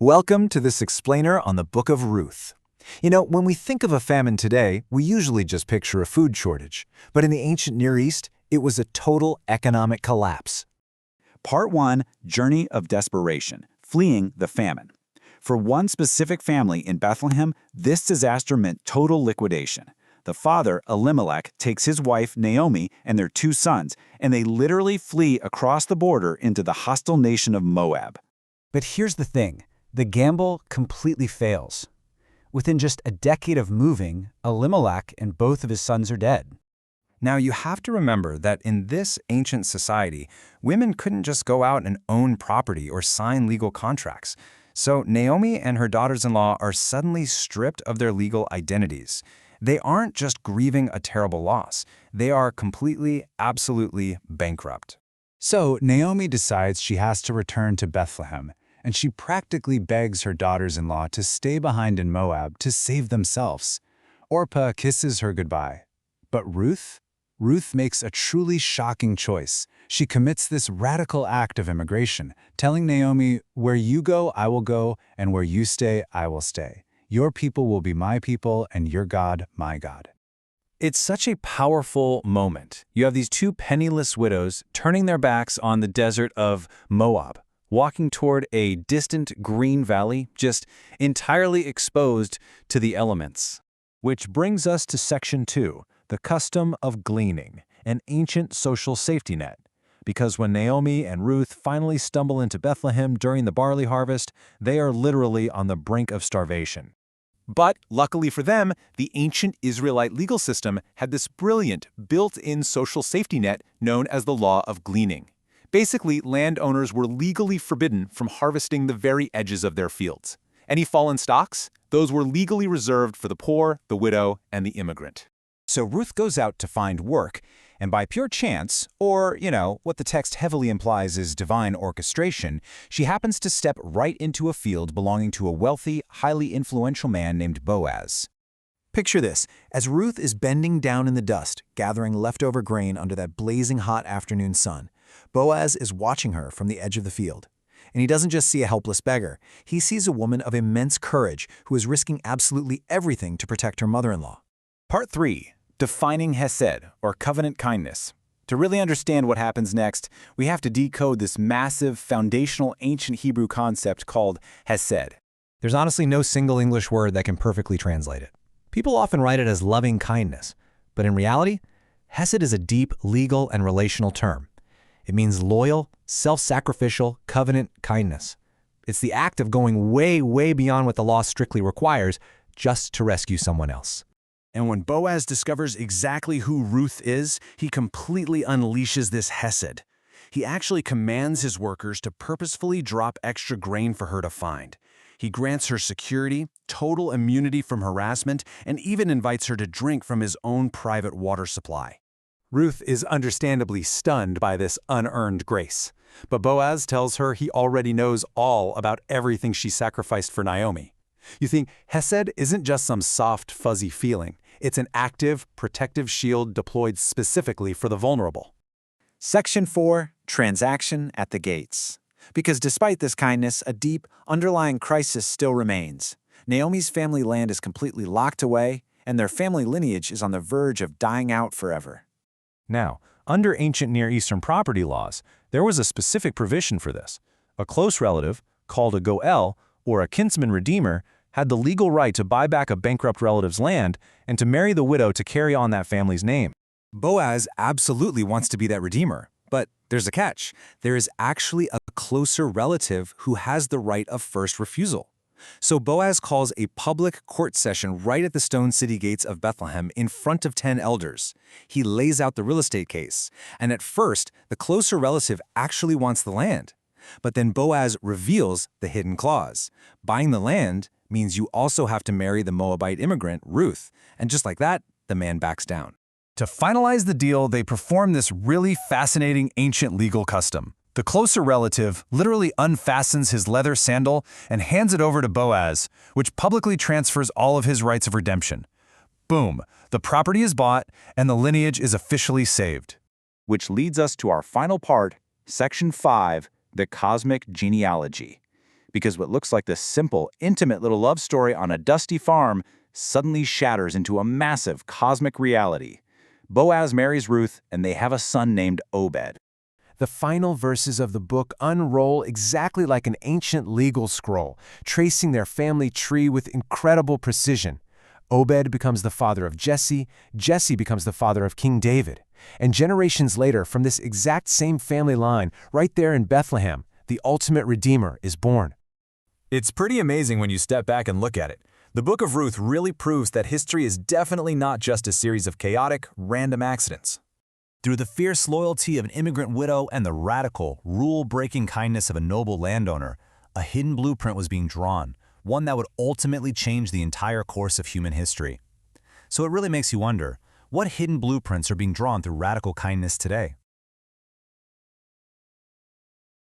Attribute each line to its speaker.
Speaker 1: Welcome to this explainer on the Book of Ruth. When we think of a famine today, we usually just picture a food shortage. But in the ancient Near East, it was a total economic collapse.
Speaker 2: Part 1, Journey of Desperation, Fleeing the Famine. For one specific family in Bethlehem, this disaster meant total liquidation. The father, Elimelech, takes his wife, Naomi, and their 2 sons, and they literally flee across the border into the hostile nation of Moab.
Speaker 1: But here's the thing. The gamble completely fails. Within just a decade of moving, Elimelech and both of his sons are dead.
Speaker 3: Now, you have to remember that in this ancient society, women couldn't just go out and own property or sign legal contracts. So Naomi and her daughters-in-law are suddenly stripped of their legal identities. They aren't just grieving a terrible loss. They are completely, absolutely bankrupt.
Speaker 4: So Naomi decides she has to return to Bethlehem, and she practically begs her daughters-in-law to stay behind in Moab to save themselves. Orpah kisses her goodbye. But Ruth makes a truly shocking choice. She commits this radical act of immigration, telling Naomi, "Where you go, I will go, and where you stay, I will stay. Your people will be my people, and your God, my God."
Speaker 3: It's such a powerful moment. You have these 2 penniless widows turning their backs on the desert of Moab, walking toward a distant green valley, just entirely exposed to the elements. Which brings us to Section 2, the Custom of Gleaning, an ancient social safety net. Because when Naomi and Ruth finally stumble into Bethlehem during the barley harvest, they are literally on the brink of starvation. But luckily for them, the ancient Israelite legal system had this brilliant, built-in social safety net known as the Law of Gleaning. Basically, landowners were legally forbidden from harvesting the very edges of their fields. Any fallen stalks? Those were legally reserved for the poor, the widow, and the immigrant.
Speaker 1: So Ruth goes out to find work, and by pure chance, or, what the text heavily implies is divine orchestration, she happens to step right into a field belonging to a wealthy, highly influential man named Boaz. Picture this, as Ruth is bending down in the dust, gathering leftover grain under that blazing hot afternoon sun, Boaz is watching her from the edge of the field. And he doesn't just see a helpless beggar. He sees a woman of immense courage who is risking absolutely everything to protect her mother-in-law.
Speaker 2: Part 3, Defining Hesed, or covenant kindness. To really understand what happens next, we have to decode this massive, foundational ancient Hebrew concept called Hesed.
Speaker 1: There's honestly no single English word that can perfectly translate it. People often write it as loving kindness, but in reality, Hesed is a deep legal and relational term. It means loyal, self-sacrificial, covenant kindness. It's the act of going way, way beyond what the law strictly requires just to rescue someone else.
Speaker 3: And when Boaz discovers exactly who Ruth is, he completely unleashes this Hesed. He actually commands his workers to purposefully drop extra grain for her to find. He grants her security, total immunity from harassment, and even invites her to drink from his own private water supply. Ruth is understandably stunned by this unearned grace. But Boaz tells her he already knows all about everything she sacrificed for Naomi. You think Hesed isn't just some soft, fuzzy feeling. It's an active, protective shield deployed specifically for the vulnerable.
Speaker 2: Section 4, Transaction at the Gates. Because despite this kindness, a deep, underlying crisis still remains. Naomi's family land is completely locked away, and their family lineage is on the verge of dying out forever.
Speaker 3: Now, under ancient Near Eastern property laws, there was a specific provision for this. A close relative, called a goel, or a kinsman redeemer, had the legal right to buy back a bankrupt relative's land and to marry the widow to carry on that family's name.
Speaker 1: Boaz absolutely wants to be that redeemer, but there's a catch. There is actually a closer relative who has the right of first refusal. So Boaz calls a public court session right at the stone city gates of Bethlehem in front of 10 elders. He lays out the real estate case, and at first, the closer relative actually wants the land. But then Boaz reveals the hidden clause. Buying the land means you also have to marry the Moabite immigrant, Ruth, and just like that, the man backs down. To finalize the deal, they perform this really fascinating ancient legal custom. The closer relative literally unfastens his leather sandal and hands it over to Boaz, which publicly transfers all of his rights of redemption. Boom, the property is bought and the lineage is officially saved.
Speaker 2: Which leads us to our final part, Section 5, the Cosmic Genealogy. because what looks like this simple, intimate little love story on a dusty farm suddenly shatters into a massive cosmic reality. Boaz marries Ruth, and they have a son named Obed.
Speaker 5: The final verses of the book unroll exactly like an ancient legal scroll, tracing their family tree with incredible precision. Obed becomes the father of Jesse, Jesse becomes the father of King David. And generations later, from this exact same family line, right there in Bethlehem, the ultimate Redeemer is born.
Speaker 3: It's pretty amazing when you step back and look at it. The Book of Ruth really proves that history is definitely not just a series of chaotic, random accidents. Through the fierce loyalty of an immigrant widow and the radical, rule-breaking kindness of a noble landowner, a hidden blueprint was being drawn, one that would ultimately change the entire course of human history. So it really makes you wonder, what hidden blueprints are being drawn through radical kindness today?